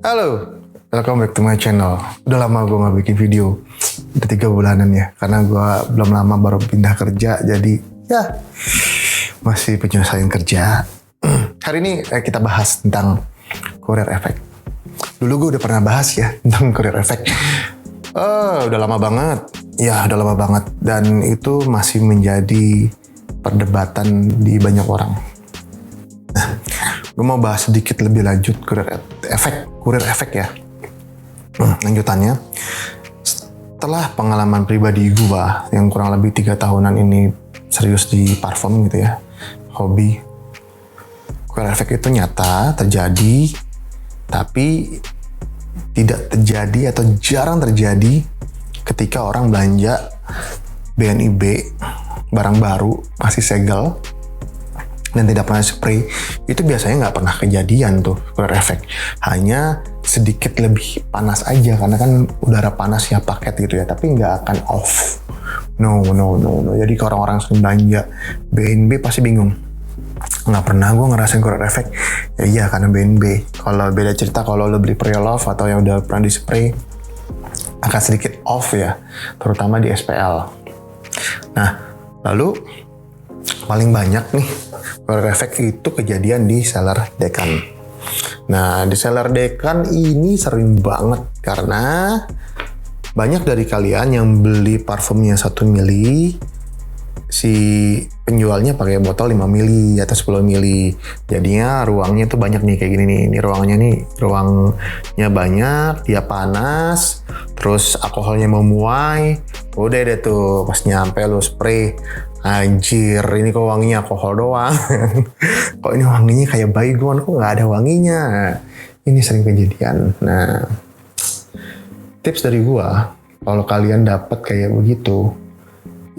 Halo, welcome back to my channel. Udah lama gue gak bikin video. Udah 3 bulanan ya. Karena gue belum lama baru pindah kerja. Jadi ya masih penyelesaian kerja. Hari ini kita bahas tentang Courier Effect. Dulu gue udah pernah bahas ya tentang Courier Effect. Udah lama banget. Ya udah lama banget. Dan itu masih menjadi perdebatan di banyak orang. Gue mau bahas sedikit lebih lanjut Courier Effect ya. Lanjutannya, setelah pengalaman pribadi gue yang kurang lebih 3 tahunan ini serius di parfum gitu ya, hobi, Courier Effect itu nyata terjadi, tapi tidak terjadi atau jarang terjadi ketika orang belanja BNIB barang baru masih segel dan tidak pernah spray. Itu biasanya nggak pernah kejadian tuh Courier Effect. Hanya sedikit lebih panas aja karena kan udara panasnya paket gitu ya, tapi nggak akan off. No. Jadi kalau orang-orang sering belanja BNB pasti bingung. Nggak pernah gue ngerasain Courier Effect. Ya iya karena BNB. Kalau beda cerita kalau lo beli Pre-Love atau yang udah pernah di spray akan sedikit off ya, terutama di SPL. Nah, lalu paling banyak nih Courier Effect itu kejadian di seller Decan. Nah, di seller Decan ini sering banget karena banyak dari kalian yang beli parfumnya 1 mili, si penjualnya pakai botol 5 mili atau 10 mili. Jadinya ruangnya tuh banyak nih kayak gini nih. Ini ruangnya banyak, dia panas, terus alkoholnya memuai. Udah deh tuh pas nyampe lo spray. Anjir, ini kok wanginya alkohol doang. Kok ini wanginya kayak baygon, kok nggak ada wanginya. Ini sering kejadian. Nah, tips dari gua, kalau kalian dapat kayak begitu,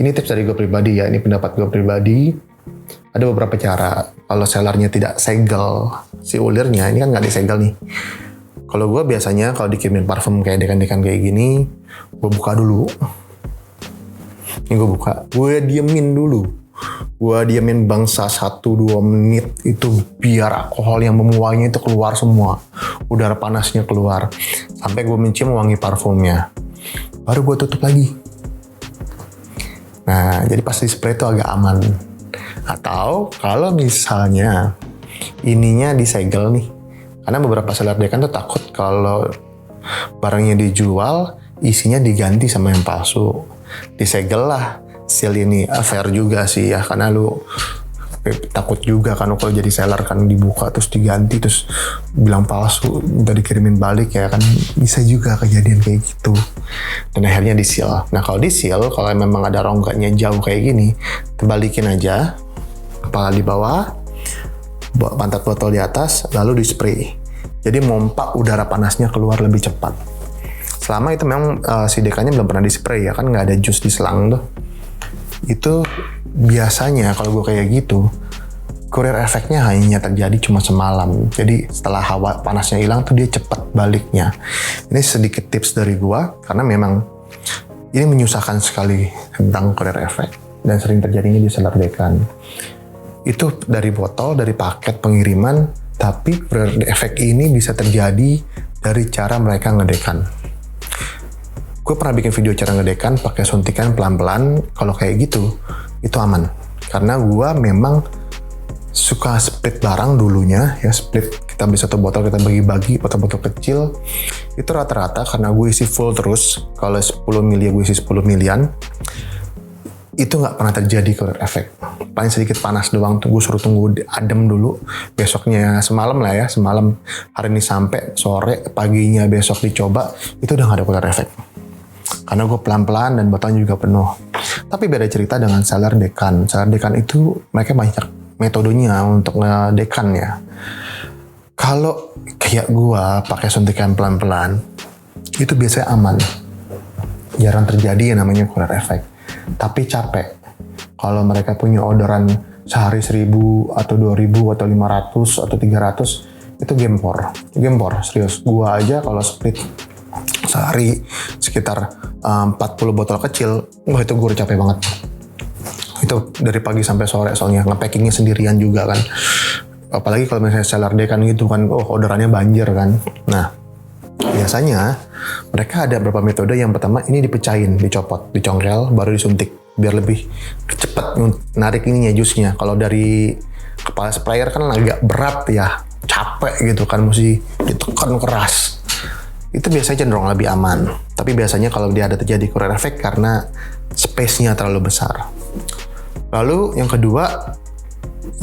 ini tips dari gue pribadi ya, ini pendapat gue pribadi. Ada beberapa cara. Kalau sellernya tidak segel si ulirnya, ini kan nggak disegel nih. Kalau gue biasanya kalau dikirimin parfum kayak dekan-dekan kayak gini, gue buka dulu. Ini gue buka, gue diemin dulu. Gue diemin bangsa 1-2 menit itu biar alkohol yang memuainya itu keluar semua. Udara panasnya keluar. Sampai gue mencium wangi parfumnya. Baru gue tutup lagi. Nah, jadi pas di spray itu agak aman. Atau kalau misalnya ininya disegel nih. Karena beberapa seller Decan tuh takut kalau barangnya dijual, isinya diganti sama yang palsu. Disegel lah, seal ini fair juga sih ya, karena lu takut juga kan kalau jadi seller kan dibuka terus diganti terus bilang palsu, minta dikirimin balik ya kan, bisa juga kejadian kayak gitu. Dan akhirnya di seal. Nah kalau di seal, kalau memang ada rongganya jauh kayak gini, terbalikin aja, kepala di bawah, pantat botol di atas, lalu di spray. Jadi mompa udara panasnya keluar lebih cepat. Selama itu memang si Decannya belum pernah di spray ya kan, nggak ada jus di selang tuh. Itu biasanya kalau gue kayak gitu, Courier Effect-nya hanya terjadi cuma semalam. Jadi setelah hawa panasnya hilang tuh dia cepat baliknya. Ini sedikit tips dari gue karena memang ini menyusahkan sekali tentang Courier Effect dan sering terjadinya di seller Decan. Itu dari botol, dari paket pengiriman, tapi Courier Effect ini bisa terjadi dari cara mereka ngedekan. Gue pernah bikin video cara ngedekan pakai suntikan pelan-pelan. Kalau kayak gitu, itu aman. Karena gue memang suka split barang dulunya. Ya split, kita beli 1 botol, kita bagi-bagi botol-botol kecil. Itu rata-rata karena gue isi full terus. Kalau 10 mili, gue isi 10 milian. Itu nggak pernah terjadi Courier Effect. Paling sedikit panas doang, gue suruh tunggu adem dulu. Besoknya semalam lah ya, semalam hari ini sampai sore, paginya besok dicoba, itu udah nggak ada Courier Effect. Karena gue pelan-pelan dan botolnya juga penuh. Tapi beda cerita dengan seller Decan. Seller Decan itu mereka banyak metodenya untuk ngedekan ya. Kalau kayak gue pakai suntikan pelan-pelan, itu biasanya aman. Jarang terjadi yang namanya Courier Effect. Tapi capek. Kalau mereka punya orderan sehari 1.000 atau 2.000 atau 500 atau 300, itu gempor, serius. Gue aja kalau split sehari sekitar 40 botol kecil, wah itu gue udah capek banget. Itu dari pagi sampai sore soalnya, nge-packingnya sendirian juga kan. Apalagi kalau misalnya seller Decan gitu kan, orderannya banjir kan. Nah, Biasanya mereka ada beberapa metode. Yang pertama ini dipecahin, dicopot, dicongkel, baru disuntik biar lebih cepat narik ininya jusnya. Kalau dari kepala sprayer kan agak berat ya, capek gitu kan, mesti ditekan keras. Itu biasanya cenderung lebih aman. Tapi biasanya kalau dia ada terjadi Courier effect karena space-nya terlalu besar. Lalu yang kedua,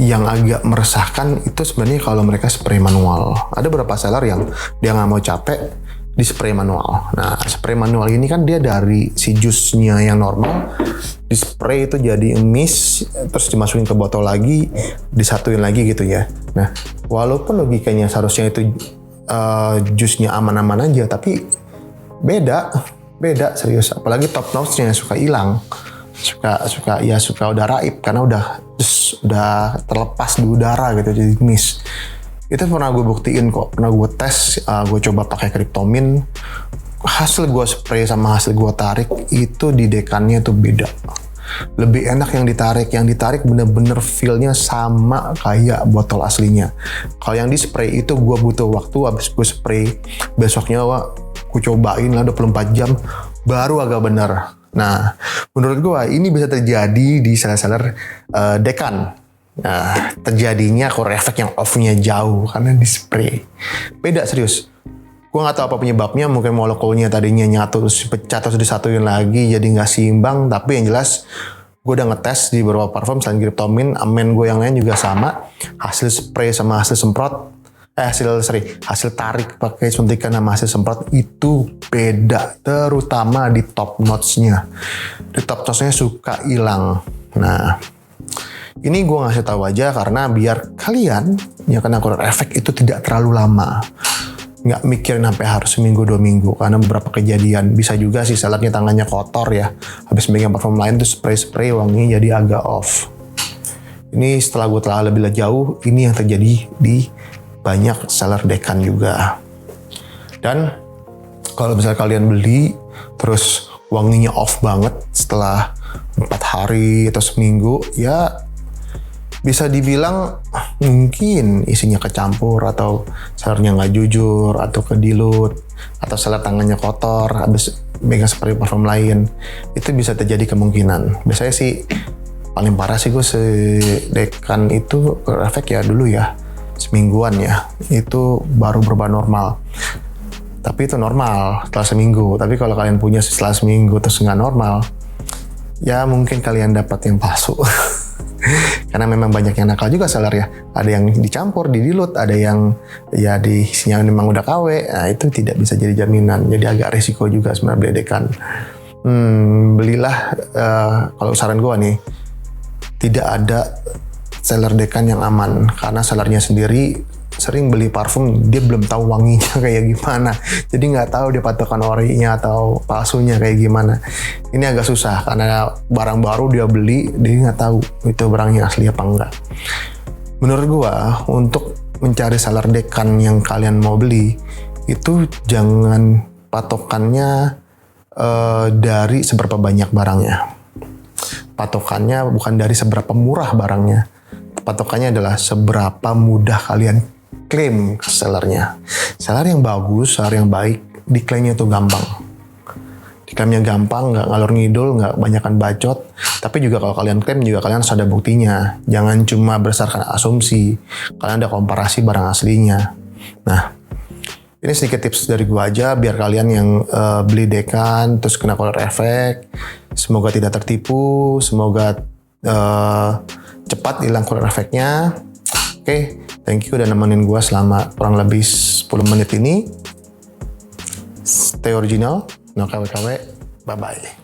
yang agak meresahkan itu sebenarnya kalau mereka spray manual. Ada beberapa seller yang dia nggak mau capek di spray manual. Nah, spray manual ini kan dia dari si jusnya yang normal di spray itu jadi mist, terus dimasukin ke botol lagi, disatuin lagi gitu ya. Nah, walaupun logikanya seharusnya itu jusnya aman-aman aja, tapi beda serius. Apalagi top notch-nya suka hilang, suka udah raib karena udah terlepas di udara gitu, jadi mist. Itu pernah gue buktiin kok, pernah gue tes, gue coba pakai Cryptomin, hasil gue spray sama hasil gue tarik itu di dekannya tuh beda. Lebih enak yang ditarik bener-bener feel-nya sama kayak botol aslinya. Kalau yang di spray itu gue butuh waktu, habis gue spray besoknya gue cobain lah 24 jam baru agak bener. Nah, menurut gue ini bisa terjadi di seller-seller dekan. Nah, terjadinya Courier effect yang off-nya jauh karena di spray. Beda serius. Gue nggak tahu apa penyebabnya, mungkin molekulnya tadinya nyatu terus pecah terus disatuin lagi jadi nggak seimbang. Tapi yang jelas gue udah ngetes di beberapa parfum selain Cryptomin, amen gue yang lain juga sama. Hasil spray sama hasil semprot, hasil tarik pakai suntikan sama hasil semprot itu beda, terutama di top notch-nya. Di top notch-nya suka hilang. Nah, ini gue ngasih tahu aja karena biar kalian ya kena Courier effect itu tidak terlalu lama. Nggak mikirin sampai harus seminggu 2 minggu karena beberapa kejadian. Bisa juga sih sellernya tangannya kotor ya, habis megang parfum lain tuh spray wanginya jadi agak off. Ini setelah gue telah lebih jauh, ini yang terjadi di banyak seller dekan juga. Dan kalau misalnya kalian beli terus wanginya off banget setelah 4 hari atau seminggu, ya bisa dibilang mungkin isinya kecampur atau sellernya nggak jujur atau kedilut atau seller tangannya kotor habis megang spray parfum lain. Itu bisa terjadi kemungkinan. Biasanya sih paling parah sih gue sedekan itu Courier effect ya dulu ya semingguan ya, itu baru berubah normal. Tapi itu normal setelah seminggu. Tapi kalau kalian punya setelah seminggu terus nggak normal, ya mungkin kalian dapat yang palsu. Karena memang banyak yang nakal juga seller ya. Ada yang dicampur, didilut, ada yang ya diisinya memang udah KW. Nah, itu tidak bisa jadi jaminan. Jadi agak risiko juga sebenarnya beli dekan. Belilah, kalau saran gue nih, tidak ada seller dekan yang aman. Karena sellernya sendiri sering beli parfum, dia belum tahu wanginya kayak gimana. Jadi nggak tahu dia patokan orinya atau palsunya kayak gimana. Ini agak susah karena barang baru dia beli, dia nggak tahu itu barangnya asli apa enggak. Menurut gua, untuk mencari seller dekan yang kalian mau beli, itu jangan patokannya dari seberapa banyak barangnya. Patokannya bukan dari seberapa murah barangnya. Patokannya adalah seberapa mudah kalian klaim ke sellernya. Seller yang bagus, seller yang baik, diklaimnya tuh gampang. Diklaimnya gampang, nggak ngalor ngidul, nggak banyakan bacot. Tapi juga kalau kalian klaim juga kalian harus ada buktinya. Jangan cuma berdasarkan asumsi. Kalian ada komparasi barang aslinya. Nah, ini sedikit tips dari gua aja biar kalian yang beli dekan terus kena Courier effect, semoga tidak tertipu, semoga cepat hilang Courier effect-nya. Oke, thank you udah nemenin gue selama kurang lebih 10 menit ini. Stay original, no KW-KW, bye-bye.